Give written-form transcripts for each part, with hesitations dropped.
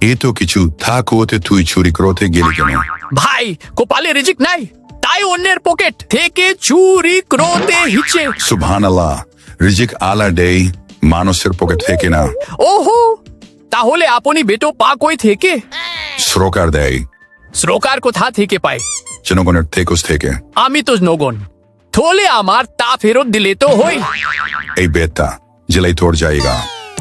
এ তো কিছু থাক, ওতে তুই চুরি করতে গেলি কেন? ভাই কপালে রিজিক নাই, তাই অন্যের পকেট থেকে চুরি করতে হিচ্ছে। সুবহানাল্লাহ, রিজিক আলা দেই, মানুষের পকেট থেকে না। ওহো, তাহলে আপনি বেটো পা কই থেকে? সরকার দেয়, সরকার কোথা থেকে পায়? জনগণের থেকুস থেকে। আমি তো নগণ, থলে আমার তা ফেরত দিলে তো হই। এই বেতা জেলাই তোর জায়গা।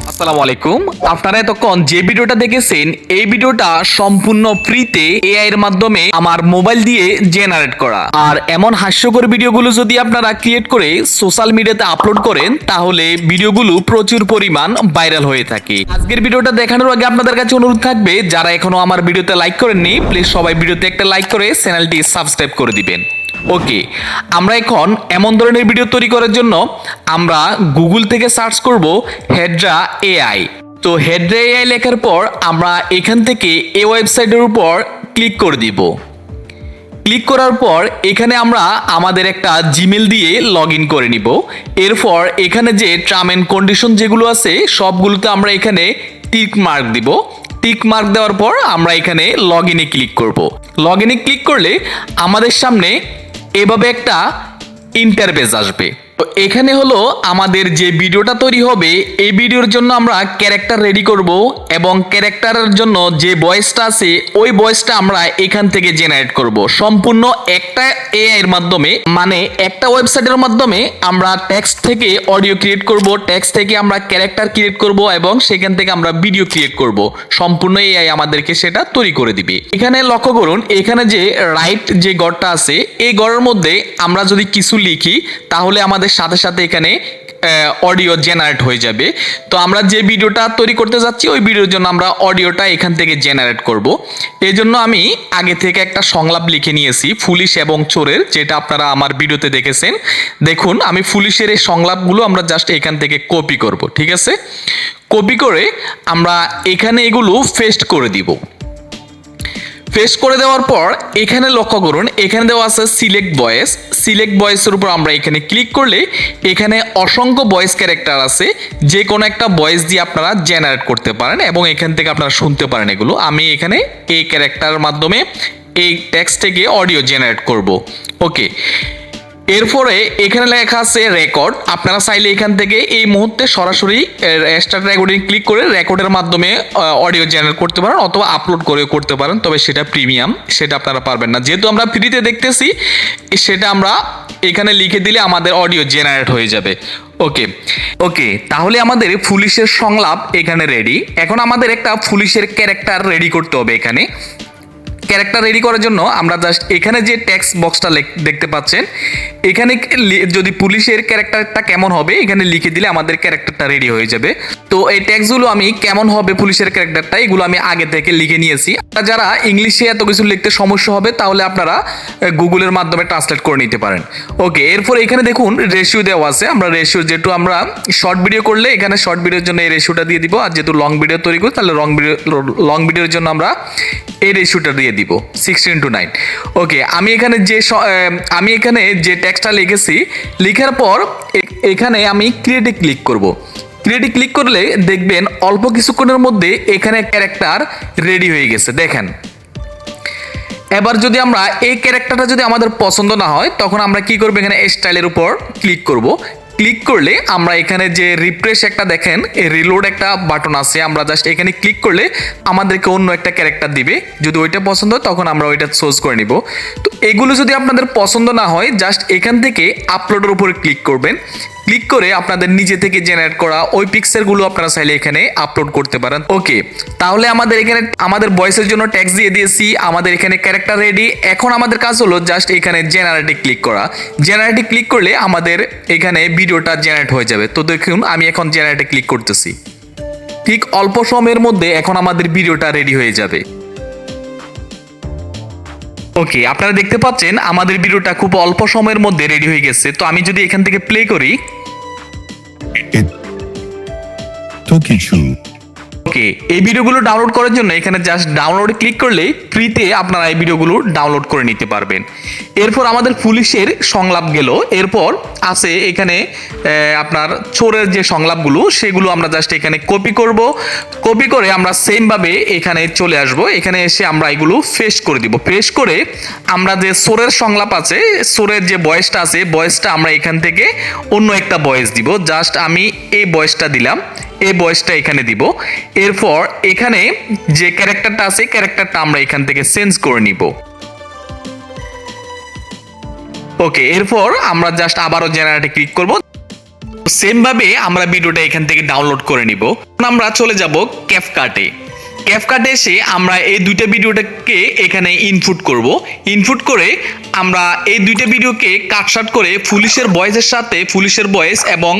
আসসালামু আলাইকুম। আপনারা এতক্ষণ যে ভিডিওটা দেখেছেন এই ভিডিওটা সম্পূর্ণ ফ্রিতে এআই এর মাধ্যমে আমার মোবাইল দিয়ে জেনারেট করা। আর এমন হাস্যকর ভিডিওগুলো যদি আপনারা ক্রিয়েট করে সোশ্যাল মিডিয়াতে আপলোড করেন তাহলে ভিডিওগুলো প্রচুর পরিমাণ ভাইরাল হয়ে থাকে। আজকের ভিডিওটা দেখানোর আগে আপনাদের কাছে অনুরোধ থাকবে, যারা এখনো আমার ভিডিওতে লাইক করেননি প্লিজ সবাই ভিডিওতে একটা লাইক করে চ্যানেলটি সাবস্ক্রাইব করে দিবেন। ওকে, আমরা এখন এমন ধরনের ভিডিও তৈরি করার জন্য আমরা গুগল থেকে সার্চ করব হেড্রা এআই। তো হেড্রা এআই লেখার পর আমরা এখান থেকে এই ওয়েবসাইটের উপর ক্লিক করে দিব। ক্লিক করার পর এখানে আমরা আমাদের একটা জিমেল দিয়ে লগ ইন করে নিব। এরপর এখানে যে টার্ম এন্ড কন্ডিশন যেগুলো আছে সবগুলোতে আমরা এখানে টিক মার্ক দিব। টিক মার্ক দেওয়ার পর আমরা এখানে লগ ইনে ক্লিক করব। লগ ইনে ক্লিক করলে আমাদের সামনে এভাবে একটা ইন্টারফেস আসবে। তো এখানে হলো আমাদের যে ভিডিওটা তৈরি হবে এই ভিডিওর জন্য আমরা ক্যারেক্টার রেডি করব এবং ক্যারেক্টারের জন্য যে ভয়েসটা আছে ওই ভয়েসটা আমরা এখান থেকে জেনারেট করব সম্পূর্ণ একটা এআই এর মাধ্যমে, মানে একটা ওয়েবসাইটের মাধ্যমে আমরা টেক্সট থেকে অডিও ক্রিয়েট করব, টেক্সট থেকে আমরা ক্যারেক্টার ক্রিয়েট করব এবং সেখান থেকে আমরা ভিডিও ক্রিয়েট করব। সম্পূর্ণ এআই আমাদেরকে সেটা তৈরি করে দিবে। এখানে লক্ষ্য করুন, এখানে যে রাইট যে ঘরটা আছে এই ঘরের মধ্যে আমরা যদি কিছু লিখি তাহলে আমাদের সাথে সাথে এখানে অডিও জেনারেট হয়ে যাবে। তো আমরা যে ভিডিওটা তৈরি করতে যাচ্ছি ওই ভিডিওর জন্য আমরা অডিওটা এখান থেকে জেনারেট করব। এই জন্য আমি আগে থেকে একটা সংলাপ লিখে নিয়েছি পুলিশ এবং চোরের, যেটা আপনারা আমার ভিডিওতে দেখেছেন। দেখুন আমি পুলিশের এই সংলাপগুলো আমরা জাস্ট এখান থেকে কপি করব, ঠিক আছে? কপি করে আমরা এখানে এগুলো পেস্ট করে দিব। পেস্ট করে দেওয়ার পর এখানে লক্ষ্য করুন, এখানে দেওয়া আছে সিলেক্ট ভয়েস। সিলেক্ট ভয়েসের উপর আমরা এখানে ক্লিক করলে এখানে অসংখ্য ভয়েস ক্যারেক্টার আছে, যে কোনো একটা ভয়েস দিয়ে আপনারা জেনারেট করতে পারেন এবং এখান থেকে আপনারা শুনতে পারেন এগুলো। আমি এখানে এই ক্যারেক্টারের মাধ্যমে এই টেক্সট থেকে অডিও জেনারেট করব। ওকে, এরপরে এখানে লেখা আছে রেকর্ড। আপনারা চাইলে এখান থেকে এই মুহূর্তে সরাসরি স্টার্ট রেকর্ডিং ক্লিক করে রেকর্ডের মাধ্যমে অডিও জেনারেট করতে পারেন অথবা আপলোড করে করতে পারেন, তবে সেটা প্রিমিয়াম, সেটা আপনারা পারবেন না। যেহেতু আমরা ফ্রিতে দেখতেছি সেটা আমরা এখানে লিখে দিলে আমাদের অডিও জেনারেট হয়ে যাবে। ওকে ওকে, তাহলে আমাদের পুলিশের সংলাপ এখানে রেডি। এখন আমাদের একটা পুলিশের ক্যারেক্টার রেডি করতে হবে। এখানে ক্যারেক্টার রেডি করার জন্য আমরা জাস্ট এখানে যে টেক্সট বক্সটা দেখতে পাচ্ছেন এখানে যদি পুলিশের ক্যারেক্টারটা কেমন হবে এখানে লিখে দিলে আমাদের ক্যারেক্টারটা রেডি হয়ে যাবে। তো এই টেক্সটগুলো আমি কেমন হবে পুলিশের ক্যারেক্টারটা এগুলো আমি আগে থেকে লিখে নিয়েছি। যারা ইংলিশে এত কিছু লিখতে সমস্যা হবে তাহলে আপনারা গুগলের মাধ্যমে ট্রান্সলেট করে নিতে পারেন। ওকে, এরপর এখানে দেখুন রেশিও দেওয়া আছে। আমরা রেশিও, যেহেতু আমরা শর্ট ভিডিও করলে এখানে শর্ট ভিডিওর জন্য এই রেশিওটা দিয়ে দিব, আর যেহেতু লং ভিডিও তৈরি করি তাহলে লং ভিডিওর জন্য আমরা এই রেশিওটা দিয়ে দিব 16:9। ওকে, আমি এখানে যে টেক্সটটা লিখেছি লিখার পর এখানে আমি ক্রিয়েটে ক্লিক করব। ক্রিয়েটে ক্লিক করলে দেখবেন অল্প কিছুক্ষণের মধ্যে এখানে ক্যারেক্টার রেডি হয়ে গেছে। দেখেন, এবার যদি আমরা এই ক্যারেক্টারটা যদি আমাদের পছন্দ না হয় তখন আমরা কি করব, এখানে স্টাইলের উপর ক্লিক করব। ক্লিক করলে আমরা এখানে যে রিফ্রেশ একটা দেখেন এই রিলোড একটা বাটন আছে, আমরা জাস্ট এখানে ক্লিক করলে আমাদেরকে অন্য একটা ক্যারেক্টার দিবে। যদি ওইটা পছন্দ হয় তখন আমরা ওইটা চুজ করে নিব। তো এগুলো যদি আপনাদের পছন্দ না হয় জাস্ট এখান থেকে আপলোডের উপরে ক্লিক করবেন। ক্লিক করে আপনাদের নিজে থেকে জেনারেট করা ওই পিকচারগুলো আপনারা চাইলে এখানে আপলোড করতে পারেন। ওকে, তাহলে আমাদের এখানে আমাদের ভয়েসের জন্য ট্যাক্স দিয়ে দিয়েছি, আমাদের এখানে ক্যারেক্টার রেডি। এখন আমাদের কাজ হলো জাস্ট এখানে জেনারেটে ক্লিক করা। জেনারেটে ক্লিক করলে আমাদের এখানে ভিডিওটা জেনারেট হয়ে যাবে। তো দেখুন আমি এখন জেনারেটে ক্লিক করতেছি, ঠিক অল্প সময়ের মধ্যে এখন আমাদের ভিডিওটা রেডি হয়ে যাবে। ওকে, আপনারা দেখতে পাচ্ছেন আমাদের ভিডিওটা খুব অল্প সময়ের মধ্যে রেডি হয়ে গেছে। তো আমি যদি এখান থেকে প্লে করি, তো কিছু ওকে, এই ভিডিওগুলো ডাউনলোড করার জন্য এখানে জাস্ট ডাউনলোডে ক্লিক করলে ফ্রিতে আপনারা এই ভিডিওগুলো ডাউনলোড করে নিতে পারবেন। এরপর আমাদের পুলিশের সংলাপ গেল, এরপর আছে এখানে আপনার চোরের যে সংলাপগুলো সেগুলো আমরা জাস্ট এখানে কপি করব। কপি করে আমরা সেম ভাবে এখানে চলে আসব। এখানে এসে আমরা এগুলো পেস্ট করে দিব। পেস্ট করে আমরা যে চোরের সংলাপ আছে, চোরের যে ভয়েসটা আছে, ভয়েসটা আমরা এখান থেকে অন্য একটা ভয়েস দিব। জাস্ট আমি এই ভয়েসটা দিলাম, এই ভয়েসটা এখানে দিব। এরপর এখানে যে ক্যারেক্টারটা আছে, ক্যারেক্টারটা আমরা এখান থেকে চেঞ্জ করে নিব। ওকে, এরপর আমরা জাস্ট আবারও জেনারেটে ক্লিক করব। সেম ভাবে আমরা ভিডিওটা এখান থেকে ডাউনলোড করে নিব। আমরা চলে যাব ক্যাপকাটে। ক্যাপকাটে এসে আমরা এই দুইটা ভিডিওটাকে এখানে ইনপুট করব। ইনপুট করে আমরা এই দুইটা ভিডিওকে কাটশাট করে পুলিশের ভয়েসের সাথে পুলিশের ভয়েস এবং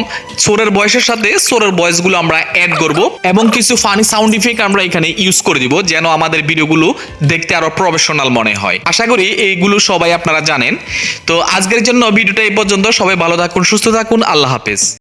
চোরের ভয়েসের সাথে চোরের ভয়েসগুলো আমরা অ্যাড করব এবং কিছু ফানি সাউন্ড ইফেক্ট আমরা এখানে ইউজ করে দিব, যেন আমাদের ভিডিওগুলো দেখতে আরো প্রফেশনাল মনে হয়। আশা করি এইগুলো সবাই আপনারা জানেন। তো আজকের জন্য ভিডিওটা এই পর্যন্ত। সবাই ভালো থাকুন, সুস্থ থাকুন, আল্লাহ হাফেজ।